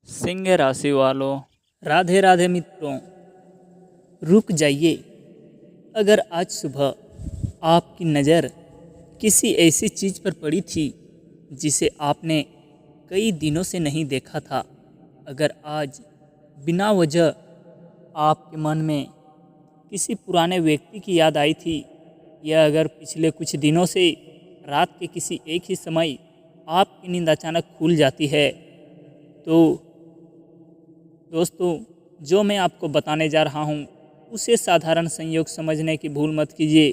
सिंह राशि वालों, राधे राधे मित्रों। रुक जाइए। अगर आज सुबह आपकी नज़र किसी ऐसी चीज़ पर पड़ी थी जिसे आपने कई दिनों से नहीं देखा था, अगर आज बिना वजह आपके मन में किसी पुराने व्यक्ति की याद आई थी, या अगर पिछले कुछ दिनों से रात के किसी एक ही समय आपकी नींद अचानक खुल जाती है, तो दोस्तों, जो मैं आपको बताने जा रहा हूँ उसे साधारण संयोग समझने की भूल मत कीजिए,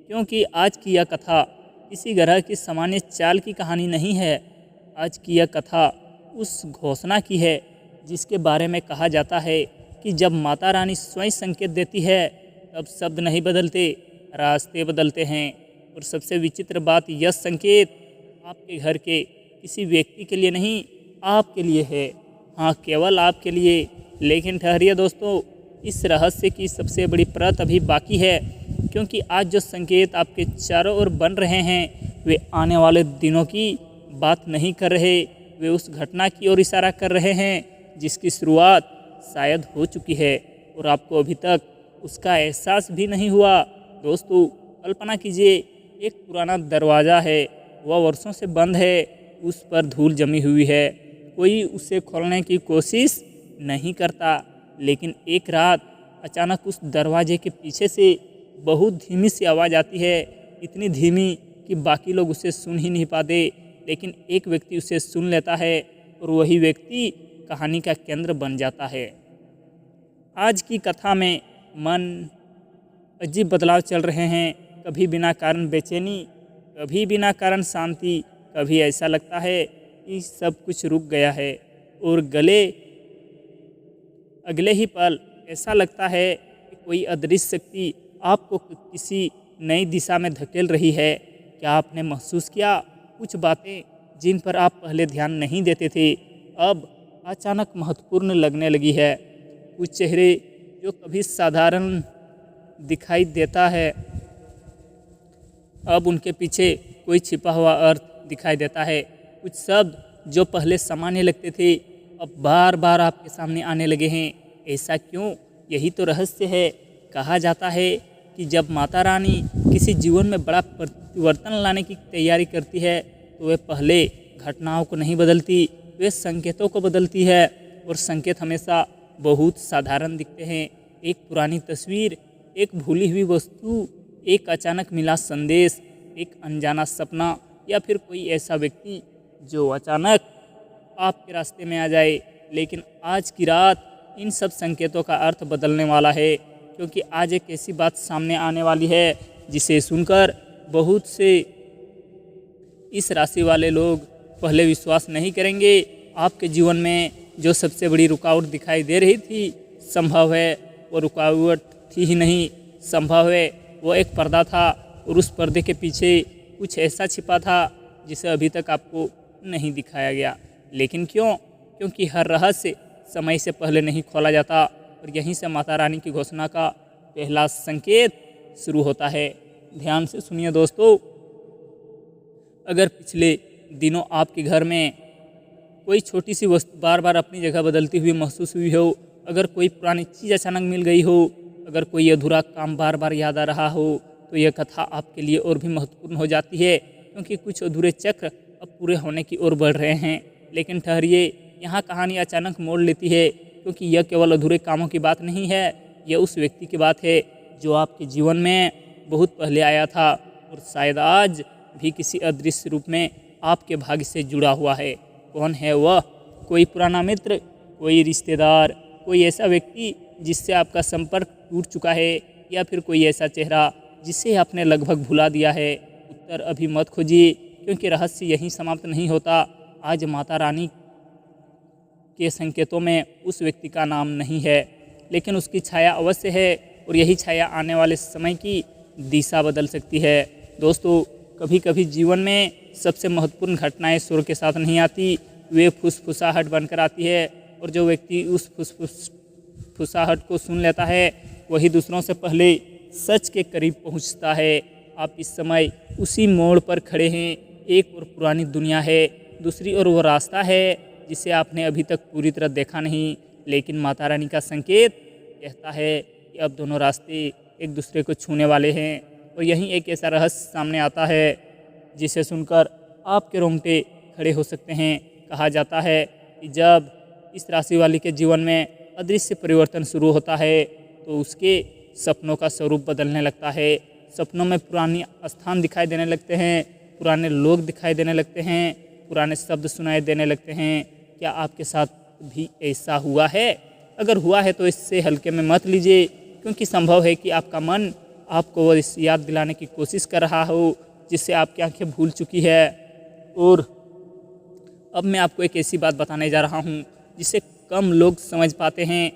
क्योंकि आज की यह कथा किसी ग्रह की सामान्य चाल की कहानी नहीं है। आज की यह कथा उस घोषणा की है जिसके बारे में कहा जाता है कि जब माता रानी स्वयं संकेत देती है तब शब्द नहीं बदलते, रास्ते बदलते हैं। और सबसे विचित्र बात, यह संकेत आपके घर के किसी व्यक्ति के लिए नहीं, आपके लिए है। हाँ, केवल आपके लिए। लेकिन ठहरिए दोस्तों, इस रहस्य की सबसे बड़ी परत अभी बाकी है, क्योंकि आज जो संकेत आपके चारों ओर बन रहे हैं वे आने वाले दिनों की बात नहीं कर रहे, वे उस घटना की ओर इशारा कर रहे हैं जिसकी शुरुआत शायद हो चुकी है और आपको अभी तक उसका एहसास भी नहीं हुआ। दोस्तों, कल्पना कीजिए, एक पुराना दरवाज़ा है, वह वर्षों से बंद है, उस पर धूल जमी हुई है, कोई उसे खोलने की कोशिश नहीं करता। लेकिन एक रात अचानक उस दरवाजे के पीछे से बहुत धीमी सी आवाज़ आती है, इतनी धीमी कि बाकी लोग उसे सुन ही नहीं पाते, लेकिन एक व्यक्ति उसे सुन लेता है और वही व्यक्ति कहानी का केंद्र बन जाता है। आज की कथा में मन अजीब बदलाव चल रहे हैं, कभी बिना कारण बेचैनी, कभी बिना कारण शांति, कभी ऐसा लगता है कि सब कुछ रुक गया है और अगले ही पल ऐसा लगता है कि कोई अदृश्य शक्ति आपको किसी नई दिशा में धकेल रही है। क्या आपने महसूस किया कुछ बातें जिन पर आप पहले ध्यान नहीं देते थे अब अचानक महत्वपूर्ण लगने लगी है? कुछ चेहरे जो कभी साधारण दिखाई देता है, अब उनके पीछे कोई छिपा हुआ अर्थ दिखाई देता है। कुछ शब्द जो पहले सामान्य लगते थे अब बार बार आपके सामने आने लगे हैं। ऐसा क्यों? यही तो रहस्य है। कहा जाता है कि जब माता रानी किसी जीवन में बड़ा परिवर्तन लाने की तैयारी करती है तो वे पहले घटनाओं को नहीं बदलती, वे संकेतों को बदलती है। और संकेत हमेशा बहुत साधारण दिखते हैं। एक पुरानी तस्वीर, एक भूली हुई वस्तु, एक अचानक मिला संदेश, एक अनजाना सपना, या फिर कोई ऐसा व्यक्ति जो अचानक आपके रास्ते में आ जाए। लेकिन आज की रात इन सब संकेतों का अर्थ बदलने वाला है, क्योंकि आज एक ऐसी बात सामने आने वाली है जिसे सुनकर बहुत से इस राशि वाले लोग पहले विश्वास नहीं करेंगे। आपके जीवन में जो सबसे बड़ी रुकावट दिखाई दे रही थी, संभव है वो रुकावट थी ही नहीं, संभव है वो एक पर्दा था और उस पर्दे के पीछे कुछ ऐसा छिपा था जिसे अभी तक आपको नहीं दिखाया गया। लेकिन क्यों? क्योंकि हर रहस्य समय से पहले नहीं खोला जाता और यहीं से माता रानी की घोषणा का पहला संकेत शुरू होता है। ध्यान से सुनिए दोस्तों, अगर पिछले दिनों आपके घर में कोई छोटी सी वस्तु बार बार अपनी जगह बदलती हुई महसूस हुई हो, अगर कोई पुरानी चीज़ अचानक मिल गई हो, अगर कोई अधूरा काम बार बार याद आ रहा हो, तो यह कथा आपके लिए और भी महत्वपूर्ण हो जाती है, क्योंकि कुछ अधूरे चक्र अब पूरे होने की ओर बढ़ रहे हैं। लेकिन ठहरिए, यहाँ कहानी अचानक मोड़ लेती है, क्योंकि यह केवल अधूरे कामों की बात नहीं है, यह उस व्यक्ति की बात है जो आपके जीवन में बहुत पहले आया था और शायद आज भी किसी अदृश्य रूप में आपके भाग्य से जुड़ा हुआ है। कौन है वह? कोई पुराना मित्र, कोई रिश्तेदार, कोई ऐसा व्यक्ति जिससे आपका संपर्क टूट चुका है, या फिर कोई ऐसा चेहरा जिसे आपने लगभग भुला दिया है? उत्तर अभी मत खोजिए, क्योंकि रहस्य यहीं समाप्त नहीं होता। आज माता रानी के संकेतों में उस व्यक्ति का नाम नहीं है, लेकिन उसकी छाया अवश्य है, और यही छाया आने वाले समय की दिशा बदल सकती है। दोस्तों, कभी कभी जीवन में सबसे महत्वपूर्ण घटनाएं सुर के साथ नहीं आती, वे फुसफुसाहट बनकर आती है, और जो व्यक्ति उस फुसफुसाहट को सुन लेता है वही दूसरों से पहले सच के करीब पहुंचता है। आप इस समय उसी मोड़ पर खड़े हैं। एक और पुरानी दुनिया है, दूसरी ओर वो रास्ता है जिसे आपने अभी तक पूरी तरह देखा नहीं, लेकिन माता रानी का संकेत कहता है कि अब दोनों रास्ते एक दूसरे को छूने वाले हैं। और यहीं एक ऐसा रहस्य सामने आता है जिसे सुनकर आपके रोंगटे खड़े हो सकते हैं। कहा जाता है कि जब इस राशि वाले के जीवन में अदृश्य परिवर्तन शुरू होता है तो उसके सपनों का स्वरूप बदलने लगता है। सपनों में पुराने स्थान दिखाई देने लगते हैं, पुराने लोग दिखाई देने लगते हैं, पुराने शब्द सुनाई देने लगते हैं। क्या आपके साथ भी ऐसा हुआ है? अगर हुआ है तो इससे हल्के में मत लीजिए, क्योंकि संभव है कि आपका मन आपको वो इस याद दिलाने की कोशिश कर रहा हो जिससे आपकी आंखें भूल चुकी है। और अब मैं आपको एक ऐसी बात बताने जा रहा हूँ जिसे कम लोग समझ पाते हैं।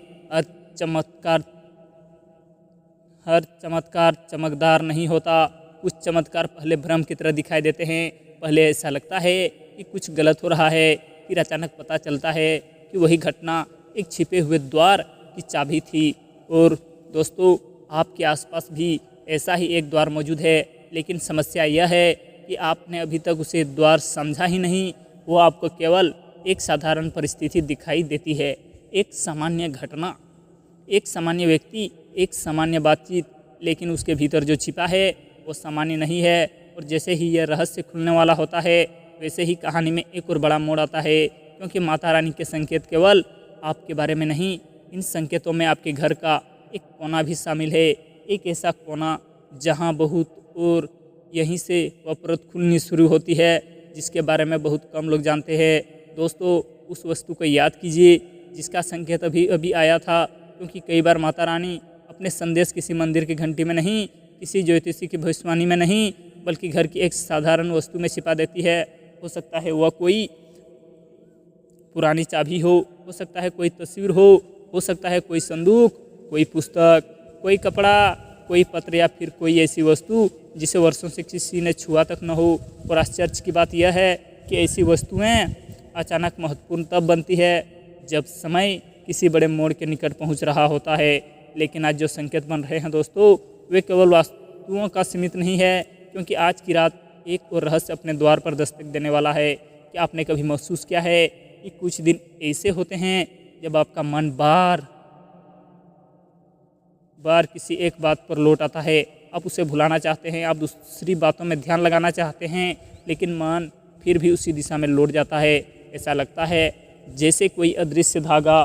हर चमत्कार चमकदार नहीं होता। कुछ चमत्कार पहले भ्रम की तरह दिखाई देते हैं। पहले ऐसा लगता है कि कुछ गलत हो रहा है, फिर अचानक पता चलता है कि वही घटना एक छिपे हुए द्वार की चाबी थी। और दोस्तों, आपके आसपास भी ऐसा ही एक द्वार मौजूद है, लेकिन समस्या यह है कि आपने अभी तक उसे द्वार समझा ही नहीं। वो आपको केवल एक साधारण परिस्थिति दिखाई देती है, एक सामान्य घटना, एक सामान्य व्यक्ति, एक सामान्य बातचीत, लेकिन उसके भीतर जो छिपा है वो सामान्य नहीं है। और जैसे ही यह रहस्य खुलने वाला होता है वैसे ही कहानी में एक और बड़ा मोड़ आता है, क्योंकि माता रानी के संकेत केवल आपके बारे में नहीं, इन संकेतों में आपके घर का एक कोना भी शामिल है। एक ऐसा कोना जहां बहुत और यहीं से वह परत खुलनी शुरू होती है जिसके बारे में बहुत कम लोग जानते हैं। दोस्तों, उस वस्तु को याद कीजिए जिसका संकेत अभी अभी आया था, क्योंकि कई बार माता रानी अपने संदेश किसी मंदिर की घंटी में नहीं, किसी ज्योतिषी की भविष्यवाणी में नहीं, बल्कि घर की एक साधारण वस्तु में छिपा देती है। हो सकता है वह कोई पुरानी चाबी हो सकता है कोई तस्वीर हो सकता है कोई संदूक, कोई पुस्तक, कोई कपड़ा, कोई पत्र, या फिर कोई ऐसी वस्तु जिसे वर्षों से किसी ने छुआ तक न हो। और आश्चर्य की बात यह है कि ऐसी वस्तुएं अचानक महत्वपूर्ण तब बनती है जब समय किसी बड़े मोड़ के निकट पहुंच रहा होता है। लेकिन आज जो संकेत बन रहे हैं दोस्तों, वे केवल वस्तुओं का सीमित नहीं है, क्योंकि आज की रात एक और रहस्य अपने द्वार पर दस्तक देने वाला है। क्या आपने कभी महसूस किया है कि कुछ दिन ऐसे होते हैं जब आपका मन बार बार किसी एक बात पर लौट आता है? आप उसे भुलाना चाहते हैं, आप दूसरी बातों में ध्यान लगाना चाहते हैं, लेकिन मन फिर भी उसी दिशा में लौट जाता है। ऐसा लगता है जैसे कोई अदृश्य धागा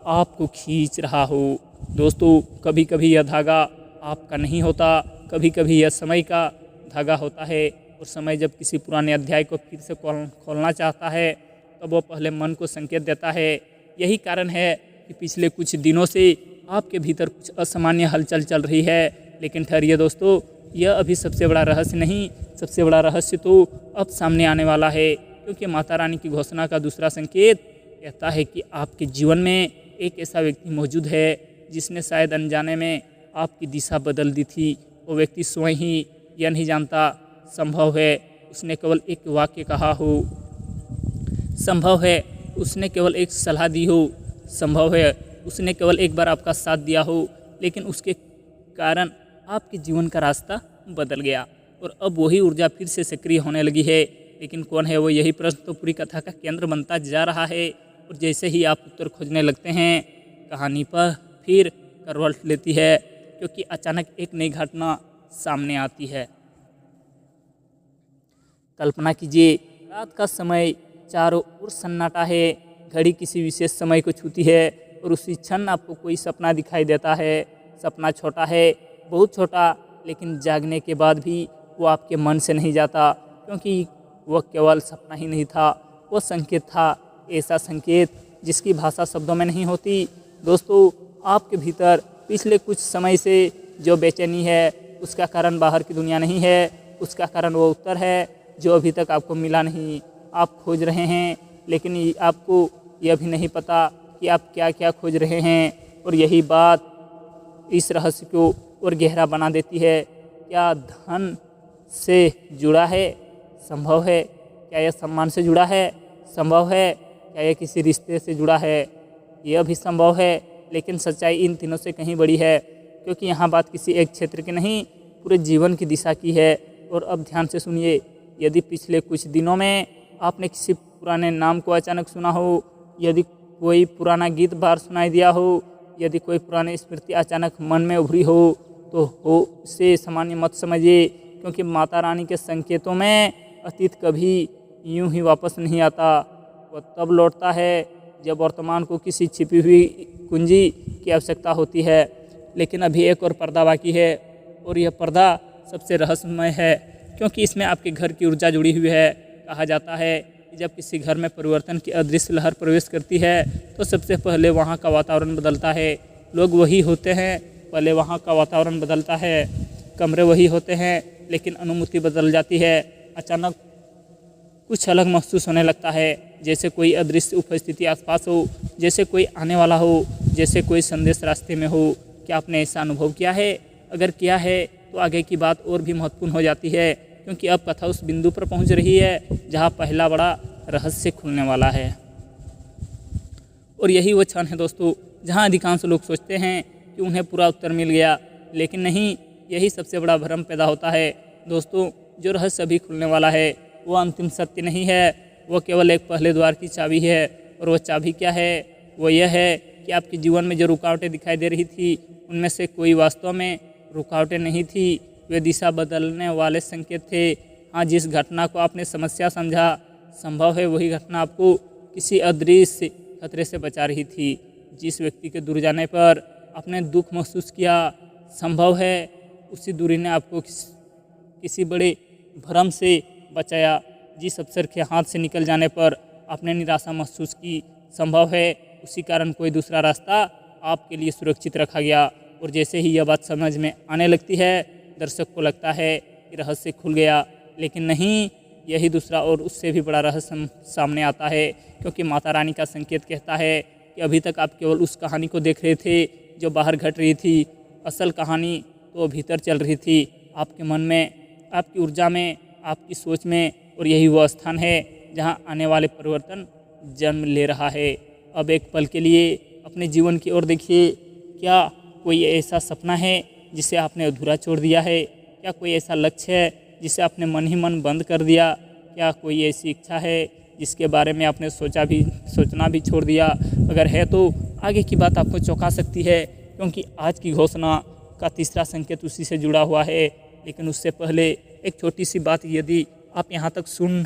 आपको खींच रहा हो। दोस्तों, कभी कभी यह धागा आपका नहीं होता, कभी कभी यह समय का धागा होता है। और समय जब किसी पुराने अध्याय को फिर से खोलना चाहता है तब वो पहले मन को संकेत देता है। यही कारण है कि पिछले कुछ दिनों से आपके भीतर कुछ असामान्य हलचल चल रही है। लेकिन ठहरिए दोस्तों, यह अभी सबसे बड़ा रहस्य नहीं, सबसे बड़ा रहस्य तो अब सामने आने वाला है, क्योंकि माता रानी की घोषणा का दूसरा संकेत कहता है कि आपके जीवन में एक ऐसा व्यक्ति मौजूद है जिसने शायद अनजाने में आपकी दिशा बदल दी थी। वो व्यक्ति स्वयं ही यह नहीं जानता। संभव है उसने केवल एक वाक्य कहा हो, संभव है उसने केवल एक सलाह दी हो, संभव है उसने केवल एक बार आपका साथ दिया हो, लेकिन उसके कारण आपके जीवन का रास्ता बदल गया और अब वही ऊर्जा फिर से सक्रिय होने लगी है। लेकिन कौन है वो, यही प्रश्न तो पूरी कथा का केंद्र बनता जा रहा है। और जैसे ही आप उत्तर खोजने लगते हैं, कहानी पर फिर करवट लेती है, क्योंकि अचानक एक नई घटना सामने आती है। कल्पना कीजिए, रात का समय, चारों ओर सन्नाटा है, घड़ी किसी विशेष समय को छूती है और उसी क्षण आपको कोई सपना दिखाई देता है। सपना छोटा है, बहुत छोटा, लेकिन जागने के बाद भी वो आपके मन से नहीं जाता, क्योंकि वह केवल सपना ही नहीं था, वो संकेत था। ऐसा संकेत जिसकी भाषा शब्दों में नहीं होती। दोस्तों, आपके भीतर पिछले कुछ समय से जो बेचैनी है उसका कारण बाहर की दुनिया नहीं है, उसका कारण वो उत्तर है जो अभी तक आपको मिला नहीं। आप खोज रहे हैं, लेकिन आपको यह भी नहीं पता कि आप क्या क्या खोज रहे हैं। और यही बात इस रहस्य को और गहरा बना देती है। क्या धन से जुड़ा है? संभव है। क्या यह सम्मान से जुड़ा है? संभव है। क्या यह किसी रिश्ते से जुड़ा है? यह भी संभव है। लेकिन सच्चाई इन तीनों से कहीं बड़ी है, क्योंकि यहाँ बात किसी एक क्षेत्र की नहीं, पूरे जीवन की दिशा की है। और अब ध्यान से सुनिए, यदि पिछले कुछ दिनों में आपने किसी पुराने नाम को अचानक सुना हो, यदि कोई पुराना गीत बार सुनाई दिया हो, यदि कोई पुरानी स्मृति अचानक मन में उभरी हो तो हो उसे सामान्य मत समझिए, क्योंकि माता रानी के संकेतों में अतीत कभी यूं ही वापस नहीं आता। वह तब लौटता है जब वर्तमान को किसी छिपी हुई कुंजी की आवश्यकता होती है। लेकिन अभी एक और पर्दा बाकी है, और यह पर्दा सबसे रहस्यमय है, क्योंकि इसमें आपके घर की ऊर्जा जुड़ी हुई है। कहा जाता है कि जब किसी घर में परिवर्तन की अदृश्य लहर प्रवेश करती है तो सबसे पहले वहाँ का वातावरण बदलता है। लोग वही होते हैं, पहले वहाँ का वातावरण बदलता है, कमरे वही होते हैं, लेकिन अनुभूति बदल जाती है। अचानक कुछ अलग महसूस होने लगता है, जैसे कोई अदृश्य उपस्थिति आसपास हो, जैसे कोई आने वाला हो, जैसे कोई संदेश रास्ते में हो। क्या आपने ऐसा अनुभव किया है? अगर किया है तो आगे की बात और भी महत्वपूर्ण हो जाती है, क्योंकि अब कथा उस बिंदु पर पहुंच रही है जहां पहला बड़ा रहस्य खुलने वाला है। और यही वो क्षण है दोस्तों जहां अधिकांश लोग सोचते हैं कि उन्हें पूरा उत्तर मिल गया, लेकिन नहीं, यही सबसे बड़ा भ्रम पैदा होता है। दोस्तों, जो रहस्य अभी खुलने वाला है वो अंतिम सत्य नहीं है, वो केवल एक पहले द्वार की चाबी है। और वह चाबी क्या है? वो यह है कि आपके जीवन में जो रुकावटें दिखाई दे रही थी उनमें से कोई वास्तव में रुकावटें नहीं थी, वे दिशा बदलने वाले संकेत थे। हाँ, जिस घटना को आपने समस्या समझा, संभव है वही घटना आपको किसी अदृश्य खतरे से बचा रही थी। जिस व्यक्ति के दूर जाने पर आपने दुख महसूस किया, संभव है उसी दूरी ने आपको किसी बड़े भ्रम से बचाया। जिस अवसर के हाथ से निकल जाने पर आपने निराशा महसूस की, संभव है उसी कारण कोई दूसरा रास्ता आपके लिए सुरक्षित रखा गया। और जैसे ही यह बात समझ में आने लगती है, दर्शक को लगता है कि रहस्य खुल गया, लेकिन नहीं, यही दूसरा और उससे भी बड़ा रहस्य सामने आता है, क्योंकि माता रानी का संकेत कहता है कि अभी तक आप केवल उस कहानी को देख रहे थे जो बाहर घट रही थी। असल कहानी तो भीतर चल रही थी, आपके मन में, आपकी ऊर्जा में, आपकी सोच में। और यही वो स्थान है जहां आने वाले परिवर्तन जन्म ले रहा है। अब एक पल के लिए अपने जीवन की ओर देखिए। क्या कोई ऐसा सपना है जिसे आपने अधूरा छोड़ दिया है? क्या कोई ऐसा लक्ष्य है जिसे आपने मन ही मन बंद कर दिया? क्या कोई ऐसी इच्छा है जिसके बारे में आपने सोचना भी छोड़ दिया? अगर है तो आगे की बात आपको चौंका सकती है, क्योंकि आज की घोषणा का तीसरा संकेत उसी से जुड़ा हुआ है। लेकिन उससे पहले एक छोटी सी बात, यदि आप यहाँ तक सुन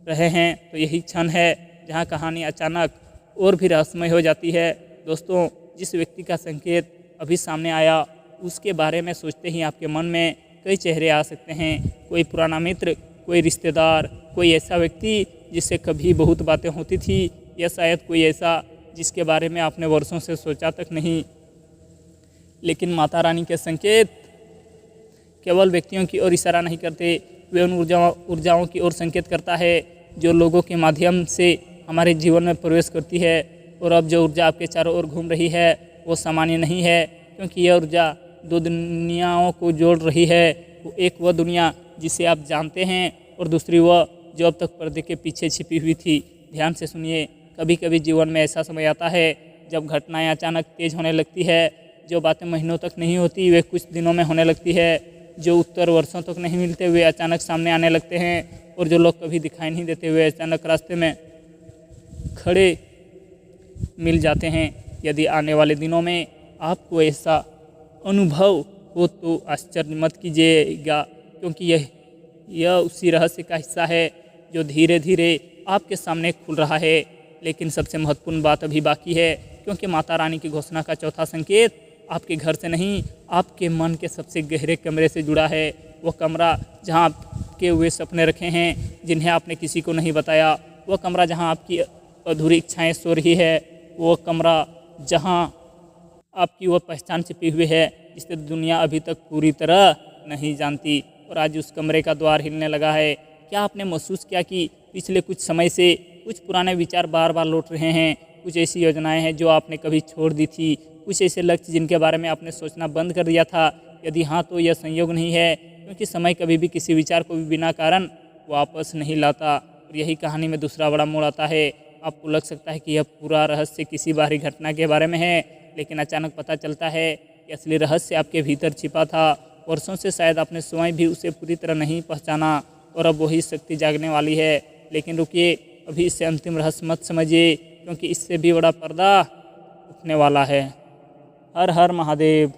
रहे हैं तो यही क्षण है जहाँ कहानी अचानक और भी रहस्यमय हो जाती है। दोस्तों, जिस व्यक्ति का संकेत अभी सामने आया, उसके बारे में सोचते ही आपके मन में कई चेहरे आ सकते हैं। कोई पुराना मित्र, कोई रिश्तेदार, कोई ऐसा व्यक्ति जिससे कभी बहुत बातें होती थी, या शायद कोई ऐसा जिसके बारे में आपने वर्षों से सोचा तक नहीं। लेकिन माता रानी के संकेत केवल व्यक्तियों की ओर इशारा नहीं करते, वे उन ऊर्जाओं की ओर संकेत करता है जो लोगों के माध्यम से हमारे जीवन में प्रवेश करती है। और अब जो ऊर्जा आपके चारों ओर घूम रही है वो सामान्य नहीं है, क्योंकि यह ऊर्जा दो दुनियाओं को जोड़ रही है। वो एक वह दुनिया जिसे आप जानते हैं, और दूसरी वह जो अब तक पर्दे के पीछे छिपी हुई थी। ध्यान से सुनिए, कभी कभी जीवन में ऐसा समय आता है जब घटनाएं अचानक तेज होने लगती है। जो बातें महीनों तक नहीं होती वे कुछ दिनों में होने लगती है। जो उत्तर वर्षों तक नहीं मिलते हुए अचानक सामने आने लगते हैं। और जो लोग कभी दिखाई नहीं देते हुए अचानक रास्ते में खड़े मिल जाते हैं। यदि आने वाले दिनों में आपको ऐसा अनुभव हो तो आश्चर्य मत कीजिएगा, क्योंकि यह उसी रहस्य का हिस्सा है जो धीरे धीरे आपके सामने खुल रहा है। लेकिन सबसे महत्वपूर्ण बात अभी बाकी है, क्योंकि माता रानी की घोषणा का चौथा संकेत आपके घर से नहीं, आपके मन के सबसे गहरे कमरे से जुड़ा है। वो कमरा जहां आपके वे सपने रखे हैं जिन्हें आपने किसी को नहीं बताया। वो कमरा जहां आपकी अधूरी इच्छाएं सो रही है। वो कमरा जहां आपकी वो पहचान छिपी हुई है जिसे दुनिया अभी तक पूरी तरह नहीं जानती। और आज उस कमरे का द्वार हिलने लगा है। क्या आपने महसूस किया कि पिछले कुछ समय से कुछ पुराने विचार बार बार लौट रहे हैं? कुछ ऐसी योजनाएं हैं जो आपने कभी छोड़ दी थी, कुछ ऐसे लक्ष्य जिनके बारे में आपने सोचना बंद कर दिया था? यदि हाँ तो यह संयोग नहीं है, क्योंकि समय कभी भी किसी विचार को भी बिना कारण वापस नहीं लाता। और यही कहानी में दूसरा बड़ा मोड़ आता है। आपको लग सकता है कि यह पूरा रहस्य किसी बाहरी घटना के बारे में है, लेकिन अचानक पता चलता है कि असली रहस्य आपके भीतर छिपा था। वर्षों से शायद आपने स्वयं भी उसे पूरी तरह नहीं पहचाना, और अब वही शक्ति जागने वाली है। लेकिन रुकिए, अभी इसे अंतिम रहस्य मत समझिए, क्योंकि इससे भी बड़ा पर्दा उठने वाला है। हर हर महादेव।